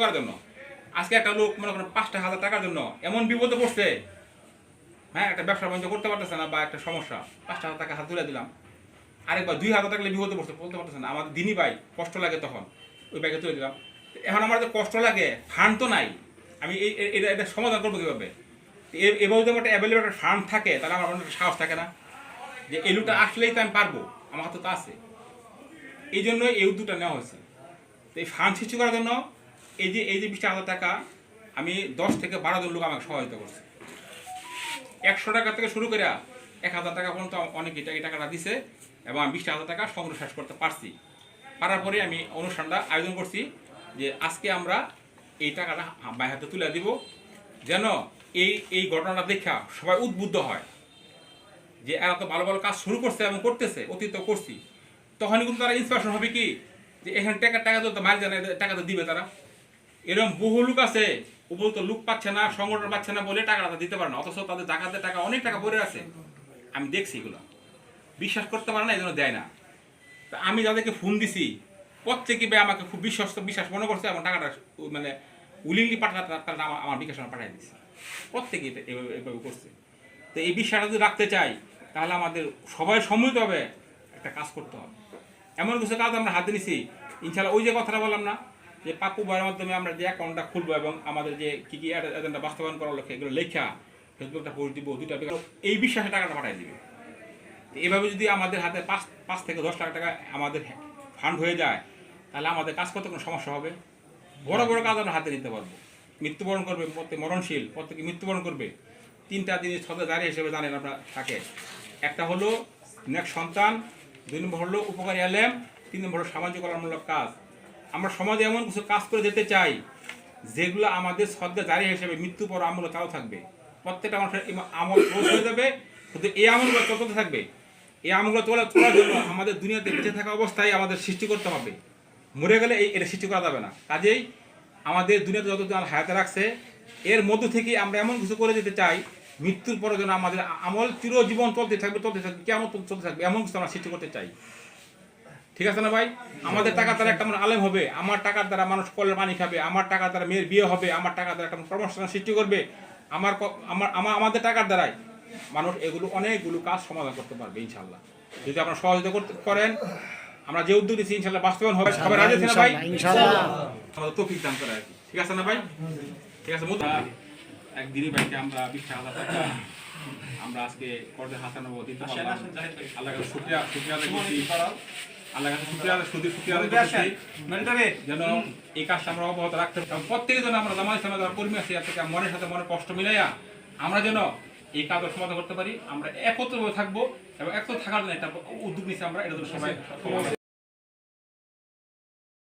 করার জন্য আজকে একটা লোক মনে করেন ৫,০০০ টাকার জন্য এমন বিপদে পড়ছে, হ্যাঁ, একটা ব্যবসা বাণিজ্য করতে পারতেছে না বা একটা সমস্যা, ৫,০০০ টাকা হাত তুলে দিলাম, আরেকবার ২,০০০ টাকা বিপদে পড়ছে, বলতে পারতেছে না, আমাদের দিনই ভাই কষ্ট লাগে, তখন ওই ব্যাগে তুলে দিলাম। এখন আমার যে কষ্ট লাগে, ফান্ড তো নাই, আমি এটা সমাধান করবো কীভাবে? এবার যদি আমার একটা অ্যাভেলেবল একটা ফান্ড থাকে, তাহলে আমার অনেক সাহস থাকে না যে এই লোকটা আসলেই তো আমি পারবো, আমার হাতে তো আছে। এই জন্য এই উদ্যোগটা নেওয়া হয়েছে। তো এই ফান্ড সৃষ্টি করার জন্য এই যে ২০,০০০ টাকা আমি ১০ থেকে ১২ জন লোক আমাকে সহায়তা করছে। ১০০ টাকা থেকে শুরু করে ১,০০০ টাকা পর্যন্ত অনেকে এই টাকাটা দিছে এবং আমি ২০,০০০ টাকা সংগ্রহ শেষ করতে পারছি। পারার পরে আমি অনুষ্ঠানটা আয়োজন করছি যে আজকে আমরা এই টাকাটা বাই হাতে তুলে দিব, যেন এই ঘটনাটা দেখা সবাই উদ্বুদ্ধ হয় যে এরা তো ভালো ভালো কাজ শুরু করছে এবং করতেছে, অতীত করছি। তখনই কিন্তু তারা ইন্সপিরেশন হবে কি যে এখানে টাকা তো মারি জানে, টাকা তো দিবে তারা। এরকম বহু লোক আছে, উপযুক্ত লোক পাচ্ছে না, সংগঠন পাচ্ছে না বলে টাকাটা দিতে পারে না, অথচ তাদের জাকাতের টাকা অনেক টাকা পড়ে আছে। আমি দেখছি এগুলো, বিশ্বাস করতে পারে না, এই জন্য দেয় না। তা আমি যাদেরকে ফোন দিছি প্রত্যেকে আমাকে খুব বিশ্বাস মনে করছে এবং টাকাটা মানে উইলিংলি তারা আমার বিকাশ পাঠিয়ে দিচ্ছে। প্রত্যেকে এভাবে করছে। তো এই বিশ্বাসটা যদি রাখতে চাই, তাহলে আমাদের সবাই সম্মিলিতভাবে একটা কাজ করতে হবে। এমন কিছু কাজ আমরা হাতে নিছি, ইনশাল্লাহ ওই যে কথাটা বললাম না যে পাকু বইয়ের মাধ্যমে আমরা যে অ্যাকাউন্টটা খুলবো এবং আমাদের যে কী কী এজেন্ডা বাস্তবায়ন করার লক্ষ্যে এগুলো লেখা ফেসবুকটা পোস্ট দিব, 2টা এই বিশ্বাসে টাকাটা পাঠিয়ে দিবে। এভাবে যদি আমাদের হাতে ৫ থেকে ১০ লাখ টাকা আমাদের ফান্ড হয়ে যায়, তাহলে আমাদের কাজ করতে কোনো সমস্যা হবে। বড় বড় কাজ আমরা হাতে নিতে পারবো। মৃত্যুবরণ করবে প্রত্যেক, মরণশীল প্রত্যেকে মৃত্যুবরণ করবে। 3টা জিনিস সদা জারি হিসেবে জানেন আপনারা থাকে। একটা হলো নেক্সট সন্তান, 2 নম্বর হলো উপকারী আলেম, 3 নম্বর হলো সামাজিক কল্যাণমূলক কাজ। আমরা সমাজে এমন কিছু কাজ করে যেতে চাই যেগুলো আমাদের সদ্যা জারি হিসেবে মৃত্যু পর আমল চালু থাকবে। প্রত্যেকটা মানুষের আমল ক্লোজ হয়ে যাবে, কিন্তু এই আমলগুলো চলতে থাকবে। এই আমলগুলো চলার জন্য আমাদের দুনিয়াতে বেঁচে থাকা অবস্থায় আমাদের সৃষ্টি করতে হবে। মরে গেলে এটা সৃষ্টি করা যাবে না। কাজেই আমাদের দুনিয়াতে যতদিন হায়াতে রাখছে, এর মধ্য থেকে আমরা এমন কিছু করে যেতে চাই মৃত্যুর পরে যেন আমাদের আমল চিরজীবন চলতে থাকবে, কেমন চলতে থাকবে, এমন কিছু আমরা সৃষ্টি করতে চাই। ঠিক আছে না ভাই? আমাদের টাকার দ্বারা একটা আলেম হবে, আমার টাকার দ্বারা মানুষ কলের পানি খাবে, আমার টাকার দ্বারা মেয়ের বিয়ে হবে, আমার টাকার দ্বারা একটা কর্মসংস্থান সৃষ্টি করবে, আমাদের টাকার দ্বারাই মানুষ এগুলো অনেকগুলো কাজ সমাধান করতে পারবে ইনশাল্লাহ, যদি আপনারা সহযোগিতা করতে আমরা যে উদ্যোগ নিচ্ছি ইনশাল্লাহ বাস্তবায়ন হবে। সবাই রাজি আছেন না ভাই? ইনশাআল্লাহ আমাদের তৌফিক দান করে আর কি। ঠিক আছে না ভাই? ঠিক আছে। একদিনই ভাইকে আমরা ২০,০০০ টাকা আমরা আজকে করতে হাসানবো দিতে পারলাম। আল্লাহ কাছে শুকরিয়া আদায় করছি, আল্লাহ কাছে শুকরিয়া আদায় করছি যেন এই কাজটা আমরা অব্যাহত রাখতে পারি। প্রত্যেকে যেন আমরা জামাত ইসলামের যারা কর্মী আছি এর থেকে মনের সাথে মনে কষ্ট মিলাইয়া আমরা যেন এই কাজের সমাধান করতে পারি। আমরা একত্রভাবে থাকবো এবং একত্র থাকার জন্য একটা উদ্যোগ নিচ্ছি আমরা, এটা সবাই